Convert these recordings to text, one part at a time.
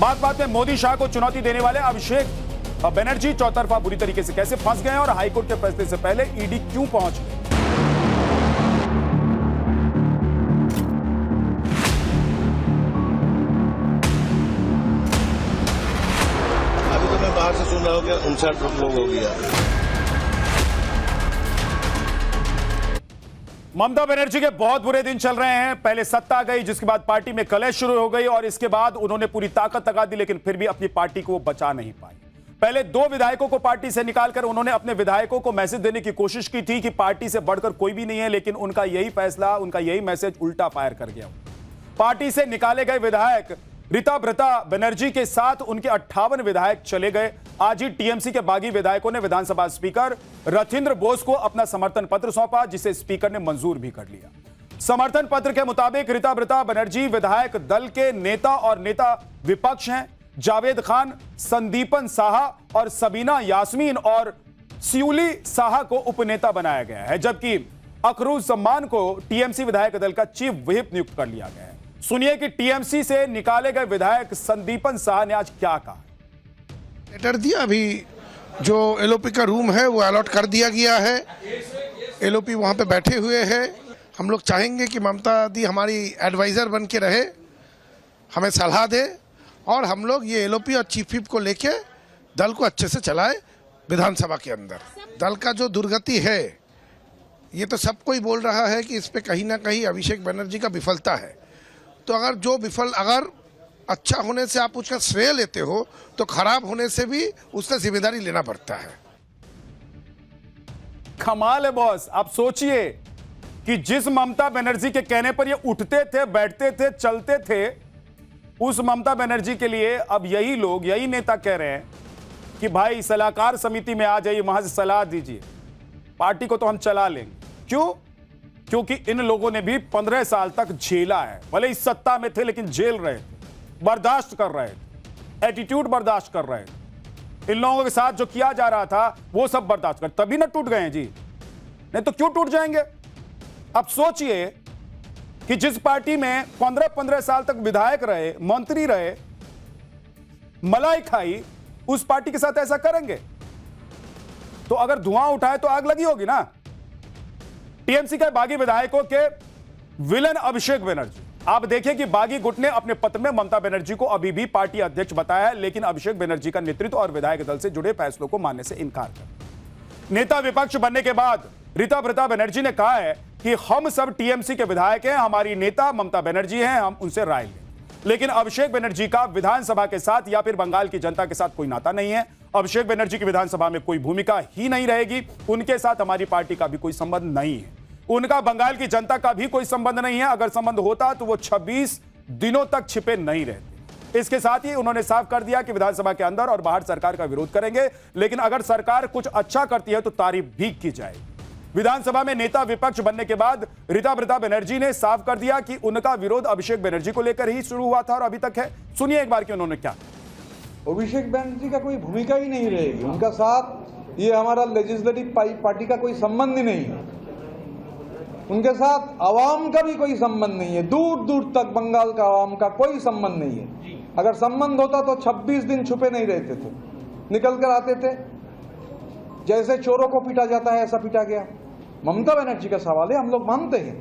बात बात में मोदी शाह को चुनौती देने वाले अभिषेक बनर्जी चौतरफा बुरी तरीके से कैसे फंस गए और हाईकोर्ट के फैसले से पहले ईडी क्यों पहुंच गए? अभी तो मैं बाहर से सुन रहा हूँ कि 59 लोग हो गया। ममता बनर्जी के बहुत बुरे दिन चल रहे हैं। पहले सत्ता गई, जिसके बाद पार्टी में कलह शुरू हो गई और इसके बाद उन्होंने पूरी ताकत लगा दी, लेकिन फिर भी अपनी पार्टी को बचा नहीं पाई। पहले 2 विधायकों को पार्टी से निकालकर उन्होंने अपने विधायकों को मैसेज देने की कोशिश की थी कि पार्टी से बढ़कर कोई भी नहीं है, लेकिन उनका यही फैसला, उनका यही मैसेज उल्टा फायर कर गया। पार्टी से निकाले गए विधायक ऋताभृता बनर्जी के साथ उनके 58 विधायक चले गए। आज ही टीएमसी के बागी विधायकों ने विधानसभा स्पीकर रथिंद्र बोस को अपना समर्थन पत्र सौंपा, जिसे स्पीकर ने मंजूर भी कर लिया। समर्थन पत्र के मुताबिक ऋताभृता बनर्जी विधायक दल के नेता और नेता विपक्ष हैं। जावेद खान, संदीपन साहा और सबीना यास्मीन और सियूली साहा को उपनेता बनाया गया है, जबकि अखरूज सम्मान को टीएमसी विधायक दल का चीफ व्हिप नियुक्त कर लिया गया है। सुनिए कि टीएमसी से निकाले गए विधायक संदीपन साहा ने आज क्या कहा। लेटर दिया, अभी जो एलओपी का रूम है वो अलॉट कर दिया गया है। एलओपी वहाँ पे बैठे हुए हैं। हम लोग चाहेंगे कि ममता दी हमारी एडवाइज़र बन के रहे, हमें सलाह दे और हम लोग ये एलओपी और चीफ व्हिप को लेके दल को अच्छे से चलाए। विधानसभा के अंदर दल का जो दुर्गति है, ये तो सब कोई बोल रहा है कि इस पे कहीं ना कहीं अभिषेक बनर्जी का विफलता है। तो अगर अच्छा होने से आप उसका श्रेय लेते हो तो खराब होने से भी उसका जिम्मेदारी लेना पड़ता है। कमाल है बॉस। आप सोचिए कि जिस ममता बनर्जी के कहने पर ये उठते थे, बैठते थे, चलते थे, उस ममता बनर्जी के लिए अब यही लोग, यही नेता कह रहे हैं कि भाई सलाहकार समिति में आ जाइए, वहां से सलाह दीजिए, पार्टी को तो हम चला लेंगे। क्यों? क्योंकि इन लोगों ने भी 15 साल तक झेला है। भले इस सत्ता में थे लेकिन झेल रहे थे, बर्दाश्त कर रहे थे, एटीट्यूड बर्दाश्त कर रहे थे। इन लोगों के साथ जो किया जा रहा था वो सब बर्दाश्त कर, तभी ना टूट गए जी, नहीं तो क्यों टूट जाएंगे। अब सोचिए कि जिस पार्टी में 15-15 साल तक विधायक रहे, मंत्री रहे, मलाई खाई, उस पार्टी के साथ ऐसा करेंगे तो अगर धुआं उठाए तो आग लगी होगी ना। टीएमसी के बागी विधायकों के विलन अभिषेक बनर्जी, आप देखिए कि बागी गुट ने अपने पत्र में ममता बनर्जी को अभी भी पार्टी अध्यक्ष बताया है, लेकिन अभिषेक बनर्जी का नेतृत्व और विधायक दल से जुड़े फैसलों को मानने से इनकार कर। नेता विपक्ष बनने के बाद ऋताभृता बनर्जी ने कहा है कि हम सब टीएमसी के विधायक हैं, हमारी नेता ममता बनर्जी हैं, हम उनसे राय लें। लेकिन अभिषेक बनर्जी का विधानसभा के साथ या फिर बंगाल की जनता के साथ कोई नाता नहीं है। अभिषेक बनर्जी की विधानसभा में कोई भूमिका ही नहीं रहेगी। उनके साथ हमारी पार्टी का भी कोई संबंध नहीं है, उनका बंगाल की जनता का भी कोई संबंध नहीं है। अगर संबंध होता तो वो 26 दिनों तक छिपे नहीं रहते। इसके साथ ही उन्होंने साफ कर दिया कि विधानसभा के अंदर और बाहर सरकार का विरोध करेंगे, लेकिन अगर सरकार कुछ अच्छा करती है तो तारीफ भी की जाएगी। विधानसभा में नेता विपक्ष बनने के बाद ऋताभृता बनर्जी ने साफ कर दिया कि उनका विरोध अभिषेक बनर्जी को लेकर ही शुरू हुआ था और अभी तक है। सुनिए एक बार कि उन्होंने क्या। अभिषेक बनर्जी का कोई भूमिका ही नहीं रहेगी, उनका साथ ये हमारा लेजिस्लेटिव पार्टी का कोई संबंध ही नहीं है, उनके साथ आवाम का भी कोई संबंध नहीं है, दूर दूर तक बंगाल का आवाम का कोई संबंध नहीं है। अगर संबंध होता तो 26 दिन छुपे नहीं रहते थे, निकल कर आते थे। जैसे चोरों को पीटा जाता है ऐसा पीटा गया। ममता बनर्जी का सवाल है, हम लोग मानते हैं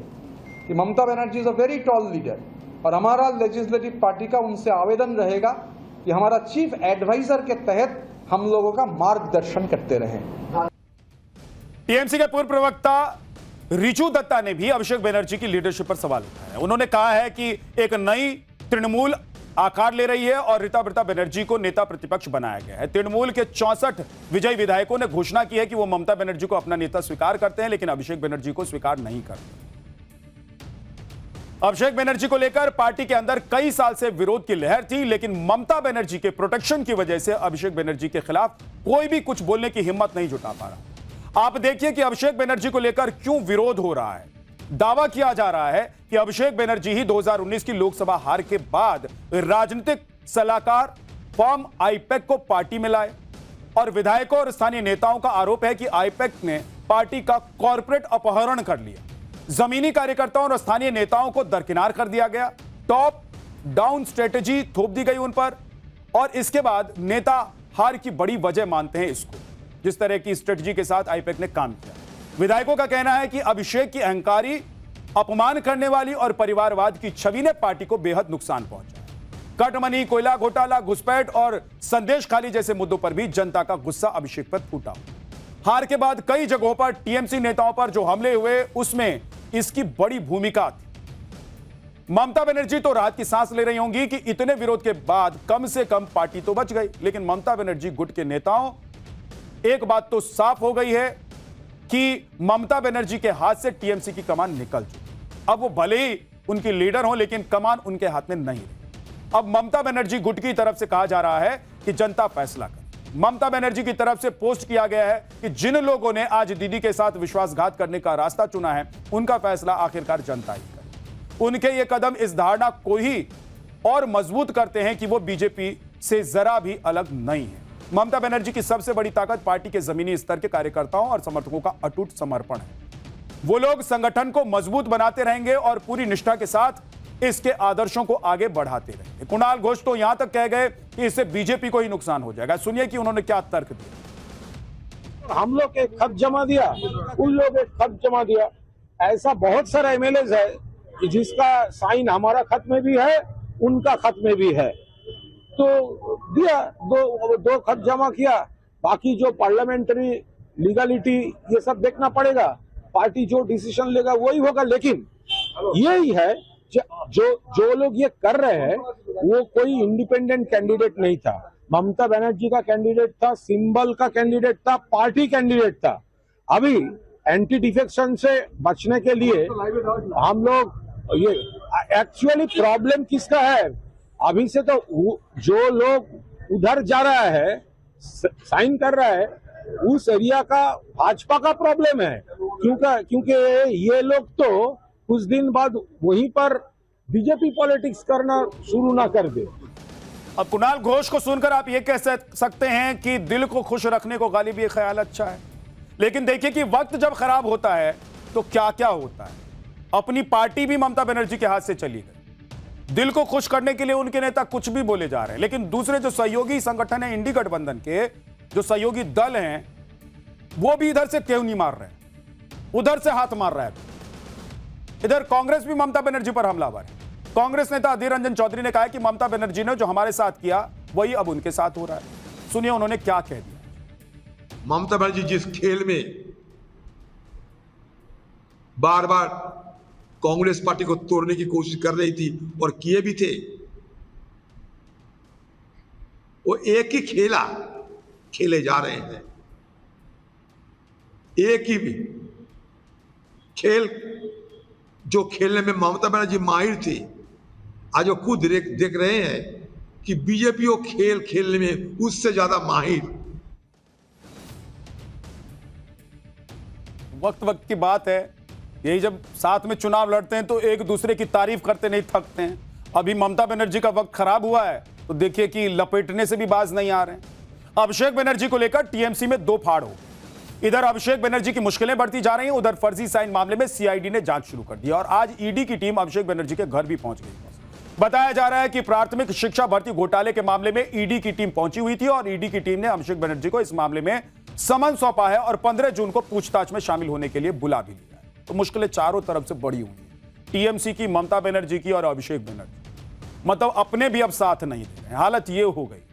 कि Mamata Banerjee is a very tall leader और हमारा लेजिस्लेटिव पार्टी का उनसे आवेदन रहेगा कि हमारा चीफ एडवाइजर के तहत हम लोगों का मार्गदर्शन करते रहें। टीएमसी के पूर्व प्रवक्ता रिजू दत्ता ने भी अभिषेक बनर्जी की लीडरशिप पर सवाल उठाया। उन्होंने कहा है कि एक नई तृणमूल आकार ले रही है और ऋताभृता बनर्जी को नेता प्रतिपक्ष बनाया गया है। तृणमूल के 64 विजयी विधायकों ने घोषणा की है कि वो ममता बनर्जी को अपना नेता स्वीकार करते हैं, लेकिन अभिषेक बनर्जी को स्वीकार नहीं करते। अभिषेक बनर्जी को लेकर पार्टी के अंदर कई साल से विरोध की लहर थी, लेकिन ममता बनर्जी के प्रोटेक्शन की वजह से अभिषेक बनर्जी के खिलाफ कोई भी कुछ बोलने की हिम्मत नहीं जुटा पा रहा। आप देखिए कि अभिषेक बनर्जी को लेकर क्यों विरोध हो रहा है। दावा किया जा रहा है कि अभिषेक बनर्जी ही 2019 की लोकसभा हार के बाद राजनीतिक सलाहकार फर्म आईपैक को पार्टी में लाए और विधायकों और स्थानीय नेताओं का आरोप है कि आईपैक ने पार्टी का कॉर्पोरेट अपहरण कर लिया। जमीनी कार्यकर्ताओं और स्थानीय नेताओं को दरकिनार कर दिया गया। टॉप डाउन स्ट्रेटेजी थोप दी गई उन पर। और इसके बाद नेता हार की बड़ी वजह मानते हैं इसको, जिस तरह की स्ट्रेटजी के साथ आईपैक ने काम किया। विधायकों का कहना है कि अभिषेक की अहंकारी, अपमान करने वाली और परिवारवाद की छवि ने पार्टी को बेहद नुकसान पहुंचाया। कटमनी, कोयला घोटाला, घुसपैठ और संदेश खाली जैसे मुद्दों पर भी जनता का गुस्सा अभिषेक पर फूटा। हार के बाद कई जगहों पर टीएमसी नेताओं पर जो हमले हुए उसमें इसकी बड़ी भूमिका थी। ममता बनर्जी तो राहत की सांस ले रही होंगी कि इतने विरोध के बाद कम से कम पार्टी तो बच गई, लेकिन ममता बनर्जी गुट के नेताओं, एक बात तो साफ हो गई है कि ममता बनर्जी के हाथ से टीएमसी की कमान निकल चुकी। अब वो भले ही उनकी लीडर हो, लेकिन कमान उनके हाथ में नहीं रही। अब ममता बनर्जी गुट की तरफ से कहा जा रहा है कि जनता फैसला करे। ममता बनर्जी की तरफ से पोस्ट किया गया है कि जिन लोगों ने आज दीदी के साथ विश्वासघात करने का रास्ता चुना है, उनका फैसला आखिरकार जनता ही करे। उनके ये कदम इस धारणा को ही और मजबूत करते हैं कि वो बीजेपी से जरा भी अलग नहीं है। ममता बनर्जी की सबसे बड़ी ताकत पार्टी के जमीनी स्तर के कार्यकर्ताओं और समर्थकों का अटूट समर्पण है। वो लोग संगठन को मजबूत बनाते रहेंगे और पूरी निष्ठा के साथ इसके आदर्शों को आगे बढ़ाते रहेंगे। कुणाल घोष तो यहां तक कह गए कि इससे बीजेपी को ही नुकसान हो जाएगा। सुनिए कि उन्होंने क्या तर्क दिया। हम लोग एक खत जमा दिया, उन लोग एक खत जमा दिया। ऐसा बहुत सारा एमएलए है कि जिसका साइन हमारा खत में भी है, उनका खत में भी है, तो दिया, दो खत जमा किया। बाकी जो पार्लियामेंट्री लीगलिटी ये सब देखना पड़ेगा, पार्टी जो डिसीजन लेगा वही होगा। लेकिन यही है जो लोग ये कर रहे हैं वो कोई इंडिपेंडेंट कैंडिडेट नहीं था। ममता बनर्जी का कैंडिडेट था, सिंबल का कैंडिडेट था, पार्टी कैंडिडेट था। अभी एंटी डिफेक्शन से बचने के लिए हम लोग ये एक्चुअली प्रॉब्लम किसका है, अभी से तो जो लोग उधर जा रहा है, साइन कर रहा है, उस एरिया का भाजपा का प्रॉब्लम है। क्योंकि ये लोग तो कुछ दिन बाद वहीं पर बीजेपी पॉलिटिक्स करना शुरू ना कर दे। अब कुणाल घोष को सुनकर आप ये कह सकते हैं कि दिल को खुश रखने को गालिब ये ख्याल अच्छा है, लेकिन देखिए कि वक्त जब खराब होता है तो क्या क्या होता है। अपनी पार्टी भी ममता बनर्जी के हाथ से चली गई। दिल को खुश करने के लिए उनके नेता कुछ भी बोले जा रहे हैं, लेकिन दूसरे जो सहयोगी संगठन है इंडी गठबंधन के, जो सहयोगी दल हैं, वो भी इधर से क्यों नहीं मार रहे, उधर से हाथ मार रहा है। इधर कांग्रेस भी ममता बनर्जी पर हमलावर है। कांग्रेस नेता अधीर रंजन चौधरी ने कहा है कि ममता बनर्जी ने जो हमारे साथ किया वही अब उनके साथ हो रहा है। सुनिए उन्होंने क्या कह दिया। ममता बनर्जी जिस खेल में बार बार कांग्रेस पार्टी को तोड़ने की कोशिश कर रही थी और किए भी थे, वो एक ही खेला खेले जा रहे हैं। एक ही खेल जो खेलने में ममता बनर्जी माहिर थी, आज वो खुद देख रहे हैं कि बीजेपी वो खेल खेलने में उससे ज्यादा माहिर। वक्त की बात है, यही जब साथ में चुनाव लड़ते हैं तो एक दूसरे की तारीफ करते नहीं थकते हैं। अभी ममता बनर्जी का वक्त खराब हुआ है तो देखिए कि लपेटने से भी बाज नहीं आ रहे हैं। अभिषेक बनर्जी को लेकर टीएमसी में दो फाड़ हो। इधर अभिषेक बनर्जी की मुश्किलें बढ़ती जा रही हैं, उधर फर्जी साइन मामले में सीआईडी ने जांच शुरू कर दी और आज ईडी की टीम अभिषेक बनर्जी के घर भी पहुंच गई। बताया जा रहा है कि प्राथमिक शिक्षा भर्ती घोटाले के मामले में ईडी की टीम पहुंची हुई थी और ईडी की टीम ने अभिषेक बनर्जी को इस मामले में समन सौंपा है और 15 जून को पूछताछ में शामिल होने के लिए बुला भी लिया है। तो मुश्किलें चारों तरफ से बढ़ी हुई हैं, टीएमसी की, ममता बनर्जी की और अभिषेक बनर्जी। मतलब अपने भी अब साथ नहीं दे रहे हैं, हालत ये हो गई।